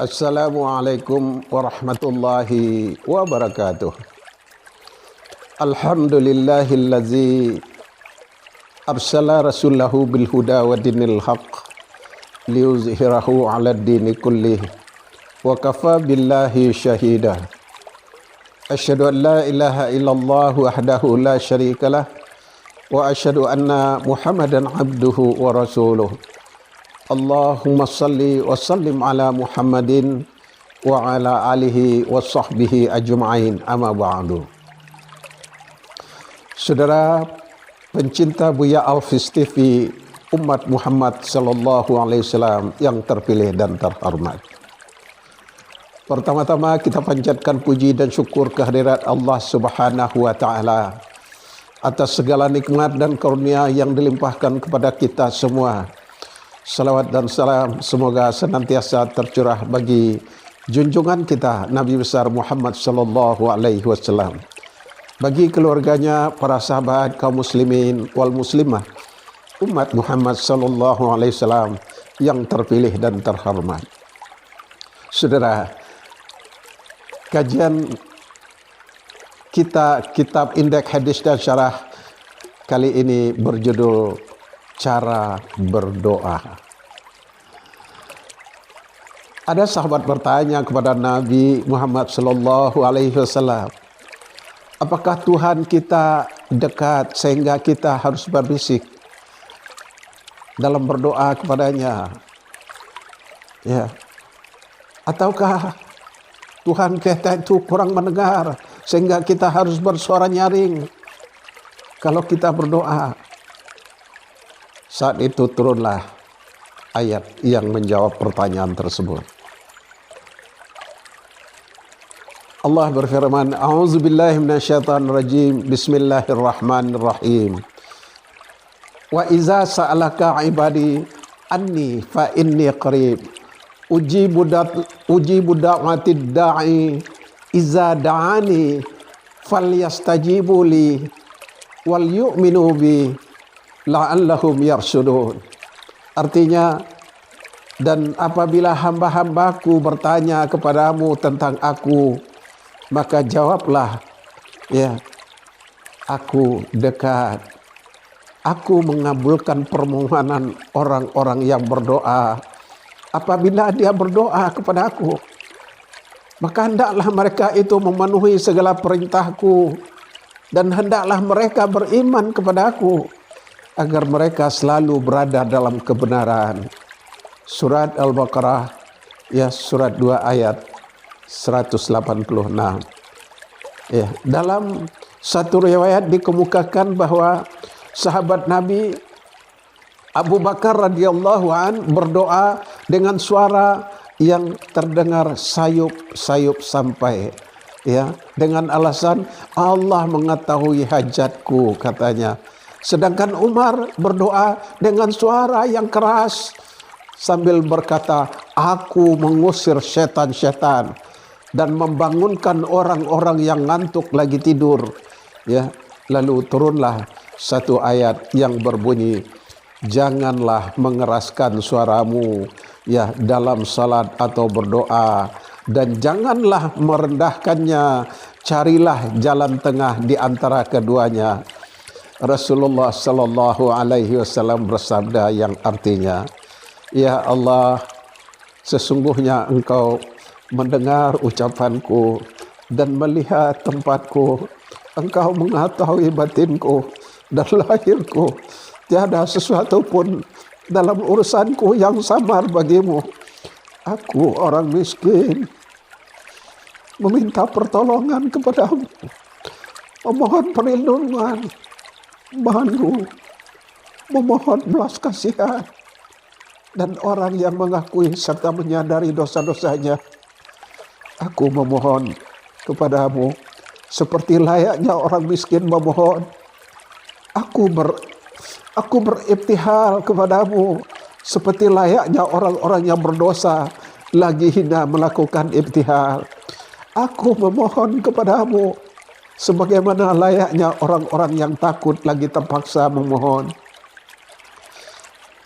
Assalamualaikum warahmatullahi wabarakatuh. Alhamdulillahillazi arsala rasulahu bil huda wa dinil haqq liyuzhirahu 'alad dini kullih wa kafa billahi syahida. Asyhadu an la ilaha illallah wahdahu la syarikalah wa asyhadu anna Muhammadan abduhu wa rasuluh. Allahumma salli wa sallim ala Muhammadin wa ala alihi wa sahbihi ajma'in, amma ba'du. Saudara pencinta Buya Alfis TV, umat Muhammad sallallahu alaihi wasallam yang terpilih dan terhormat. Pertama-tama kita panjatkan puji dan syukur kehadirat Allah Subhanahu wa taala atas segala nikmat dan karunia yang dilimpahkan kepada kita semua. Salawat dan salam semoga senantiasa tercurah bagi junjungan kita Nabi besar Muhammad sallallahu alaihi wasallam, bagi keluarganya, para sahabat kaum muslimin wal muslimah, umat Muhammad sallallahu alaihi wasallam yang terpilih dan terhormat. Saudara, kajian kita kitab Indeks Hadis dan Syarah kali ini berjudul Cara Berdoa. Ada sahabat bertanya kepada Nabi Muhammad sallallahu alaihi wasallam, apakah Tuhan kita dekat sehingga kita harus berbisik dalam berdoa kepadanya? Ya. Ataukah Tuhan kita itu kurang mendengar sehingga kita harus bersuara nyaring kalau kita berdoa? Saat itu turunlah ayat yang menjawab pertanyaan tersebut. Allah berfirman, A'udzubillahi minasyaitonirrajim, Bismillahirrahmanirrahim. Wa iza sa'alaka ibadi anni fa inni qarib ujibu da'watid da'i iza da'ani falyastajibu li wal yu'minu bi la'allahum yarshudun. Artinya, dan apabila hamba-hambaku bertanya kepadamu tentang aku, maka jawablah, ya, aku dekat. Aku mengabulkan permohonan orang-orang yang berdoa. Apabila dia berdoa kepada aku, maka hendaklah mereka itu memenuhi segala perintahku, dan hendaklah mereka beriman kepada aku, agar mereka selalu berada dalam kebenaran. Surat Al-Baqarah, ya, surat 2 ayat 186. Ya, dalam satu riwayat dikemukakan bahwa sahabat Nabi Abu Bakar radhiyallahu an berdoa dengan suara yang terdengar sayup-sayup sampai, ya, dengan alasan Allah mengetahui hajatku, katanya. Sedangkan Umar berdoa dengan suara yang keras sambil berkata, aku mengusir setan-setan dan membangunkan orang-orang yang ngantuk lagi tidur. Ya, lalu turunlah satu ayat yang berbunyi, janganlah mengeraskan suaramu, ya, dalam salat atau berdoa, dan janganlah merendahkannya, carilah jalan tengah di antara keduanya. Rasulullah sallallahu alaihi wasallam bersabda yang artinya, ya Allah, sesungguhnya Engkau mendengar ucapanku dan melihat tempatku. Engkau mengetahui batinku dan lahirku. Tiada sesuatu pun dalam urusanku yang samar bagimu. Aku orang miskin, meminta pertolongan kepadamu, memohon perlindungan, malu, memohon belas kasihan, dan orang yang mengakui serta menyadari dosa-dosanya. Aku memohon kepadamu seperti layaknya orang miskin memohon. Aku beribtihal kepadamu seperti layaknya orang-orang yang berdosa lagi hina melakukan ibtihal. Aku memohon kepadamu sebagaimana layaknya orang-orang yang takut lagi terpaksa memohon,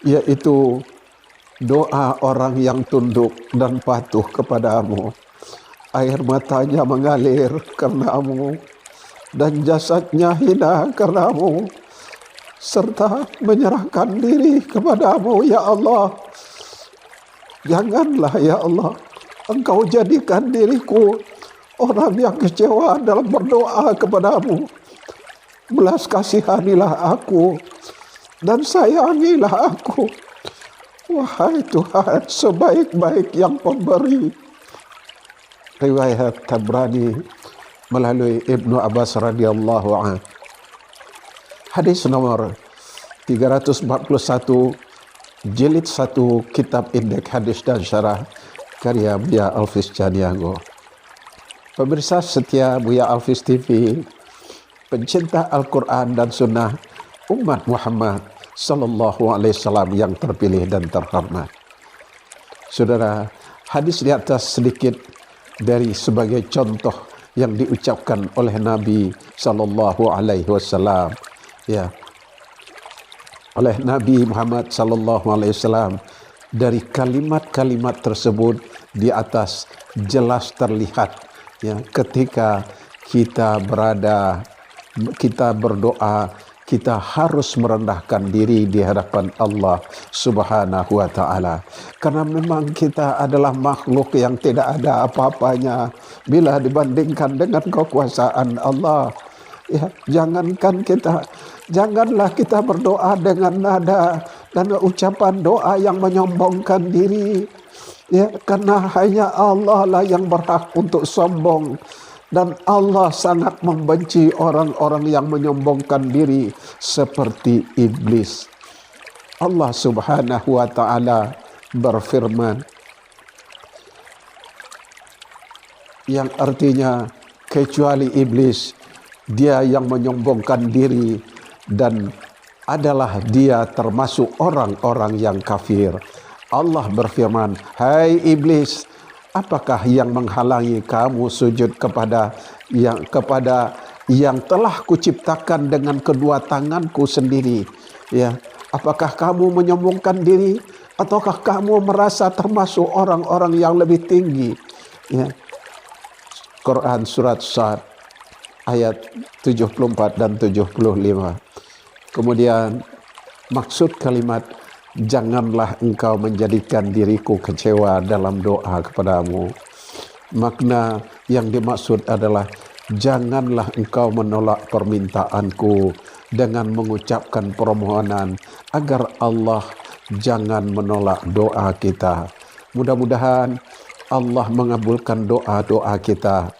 yaitu doa orang yang tunduk dan patuh kepadamu. Air matanya mengalir karenamu, dan jasadnya hina karenamu, serta menyerahkan diri kepadamu, ya Allah. Janganlah ya Allah Engkau jadikan diriku orang yang kecewa dalam berdoa kepadamu. Belas kasihanilah aku dan sayangilah aku, wahai Tuhan sebaik-baik yang pemberi. Riwayat Tabrani melalui Ibnu Abbas radhiyallahu anhu. Hadis nomor 341, jilid 1, Kitab Indeks Hadis dan Syarah, karya Buya Alfiz Caniago. Pemirsa setia Buya Alfiz TV, pencinta Al-Quran dan Sunnah umat Muhammad Sallallahu Alaihi Wasallam yang terpilih dan terhormat. Saudara, hadis di atas sedikit dari sebagai contoh yang diucapkan oleh Nabi Sallallahu Alaihi Wasallam, ya, oleh Nabi Muhammad Sallallahu Alaihi Wasallam. Dari kalimat-kalimat tersebut di atas jelas terlihat, ya, ketika kita berdoa, kita harus merendahkan diri di hadapan Allah Subhanahu wa Ta'ala. Karena memang kita adalah makhluk yang tidak ada apa-apanya bila dibandingkan dengan kekuasaan Allah. Ya, janganlah kita berdoa dengan nada dan ucapan doa yang menyombongkan diri. Ya, karena hanya Allah lah yang berhak untuk sombong. Dan Allah sangat membenci orang-orang yang menyombongkan diri seperti iblis. Allah Subhanahu wa Ta'ala berfirman, yang artinya kecuali iblis, dia yang menyombongkan diri dan adalah dia termasuk orang-orang yang kafir. Allah berfirman, hai iblis, apakah yang menghalangi kamu sujud kepada yang telah kuciptakan dengan kedua tanganku sendiri? Ya, apakah kamu menyombongkan diri ataukah kamu merasa termasuk orang-orang yang lebih tinggi? Ya. Quran surat Sad ayat 74 dan 75. Kemudian maksud kalimat janganlah engkau menjadikan diriku kecewa dalam doa kepadamu. Makna yang dimaksud adalah janganlah engkau menolak permintaanku dengan mengucapkan permohonan agar Allah jangan menolak doa kita. Mudah-mudahan Allah mengabulkan doa-doa kita.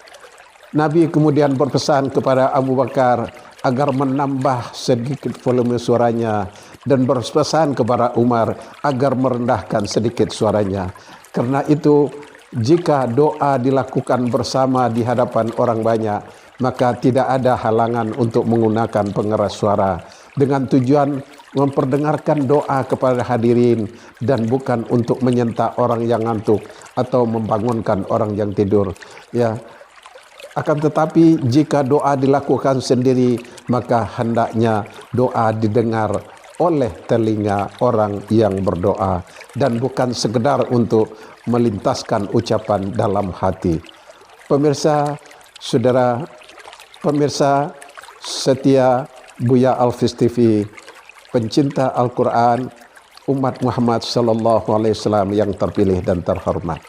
Nabi kemudian berpesan kepada Abu Bakar agar menambah sedikit volume suaranya, dan berpesan kepada Umar agar merendahkan sedikit suaranya. Karena itu, jika doa dilakukan bersama di hadapan orang banyak, maka tidak ada halangan untuk menggunakan pengeras suara dengan tujuan memperdengarkan doa kepada hadirin dan bukan untuk menyentak orang yang ngantuk atau membangunkan orang yang tidur. Ya. Akan tetapi jika doa dilakukan sendiri, maka hendaknya doa didengar oleh telinga orang yang berdoa dan bukan sekedar untuk melintaskan ucapan dalam hati. Pemirsa, saudara, pemirsa setia Buya Alfiz TV, pencinta Al-Quran, umat Muhammad Sallallahu Alaihi Wasallam yang terpilih dan terhormat.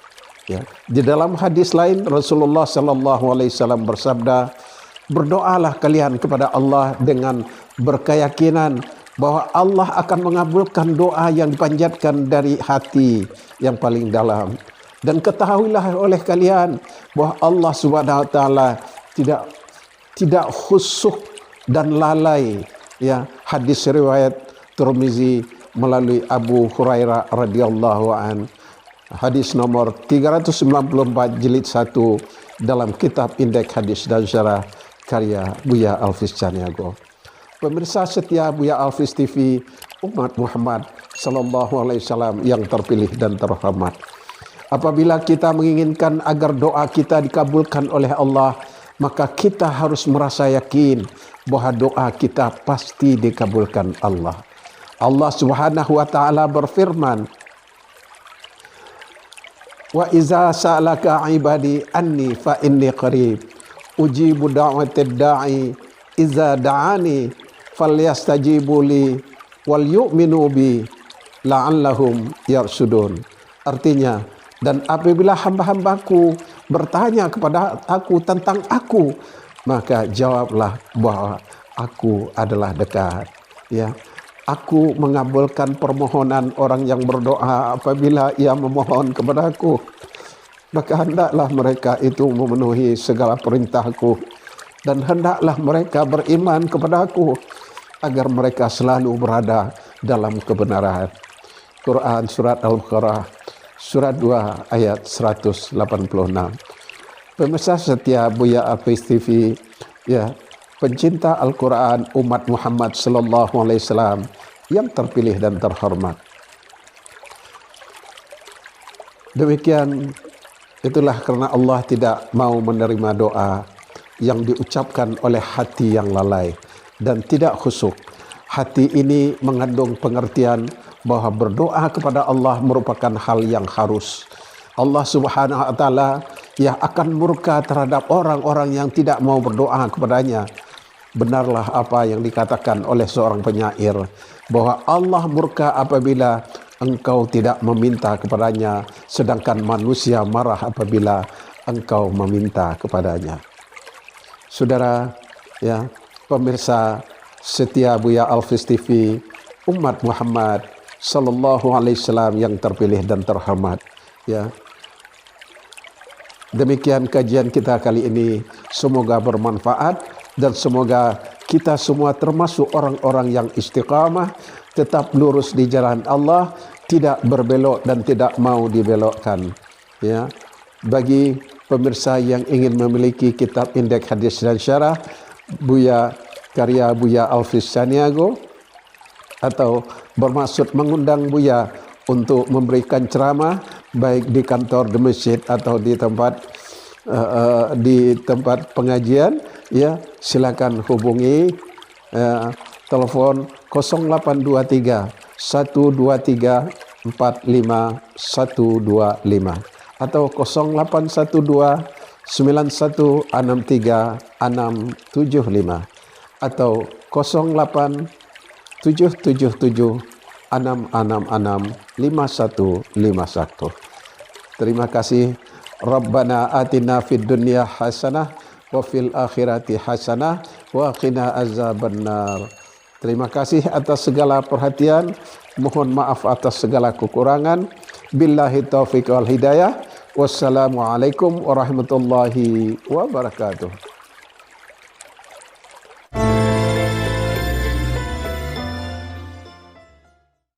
Ya. Di dalam hadis lain Rasulullah Sallallahu Alaihi Wasallam bersabda, berdoalah kalian kepada Allah dengan berkeyakinan bahwa Allah akan mengabulkan doa yang dipanjatkan dari hati yang paling dalam. Dan ketahuilah oleh kalian bahwa Allah Subhanahu wa Ta'ala tidak khusyuk dan lalai. Ya, hadis riwayat Tirmizi melalui Abu Hurairah radhiyallahu an. Hadis nomor 394 jilid 1 dalam kitab Indeks Hadis dan Syarah karya Buya Alfiz Caniago. Pemirsa setia Buya Alfiz TV, umat Muhammad Sallallahu Alaihi Wasallam yang terpilih dan terhormat. Apabila kita menginginkan agar doa kita dikabulkan oleh Allah, maka kita harus merasa yakin bahwa doa kita pasti dikabulkan Allah. Allah Subhanahu wa Ta'ala berfirman, Wa iza sa'alaka ibadi anni fa inni qarib ujibu da'watid da'i iza da'ani falyastajibu li wal yu'minu bi la'allahum yarsudun. Artinya, dan apabila hamba-hambaku bertanya kepada aku tentang aku, maka jawablah bahwa aku adalah dekat. Ya, aku mengabulkan permohonan orang yang berdoa apabila ia memohon kepada aku. Maka hendaklah mereka itu memenuhi segala perintahku, dan hendaklah mereka beriman kepada aku agar mereka selalu berada dalam kebenaran. Quran surat Al-Baqarah surat 2 ayat 186. Pemirsa setia Buya Hafiz TV, ya, pencinta Al-Quran umat Muhammad sallallahu alaihi wasallam yang terpilih dan terhormat. Demikian, itulah karena Allah tidak mau menerima doa yang diucapkan oleh hati yang lalai dan tidak khusyuk. Hati ini mengandung pengertian bahwa berdoa kepada Allah merupakan hal yang harus. Allah Subhanahu wa taala yang akan murka terhadap orang-orang yang tidak mau berdoa kepadanya. Benarlah apa yang dikatakan oleh seorang penyair, bahwa Allah murka apabila engkau tidak meminta kepadanya, sedangkan manusia marah apabila engkau meminta kepadanya. Saudara, ya, pemirsa setia Buya Hafiz TV, umat Muhammad sallallahu alaihi wasallam yang terpilih dan terhormat, ya. Demikian kajian kita kali ini, semoga bermanfaat dan semoga kita semua termasuk orang-orang yang istiqamah, tetap lurus di jalan Allah, tidak berbelok dan tidak mau dibelokkan. Ya, bagi pemirsa yang ingin memiliki kitab Indeks Hadis dan Syarah Buya karya Buya Hafiz Saniago, atau bermaksud mengundang Buya untuk memberikan ceramah baik di kantor, di masjid atau di tempat pengajian, ya, silakan hubungi telepon 0823 123 45125 atau 0812 9163 675 atau 08 777 666 5151. Terima kasih. Rabbana atina fid dunya hasanah wa fil akhirati hasanah wa qina azabannar. Terima kasih atas segala perhatian. Mohon maaf atas segala kekurangan. Billahi taufiq wal hidayah. Wassalamualaikum warahmatullahi wabarakatuh.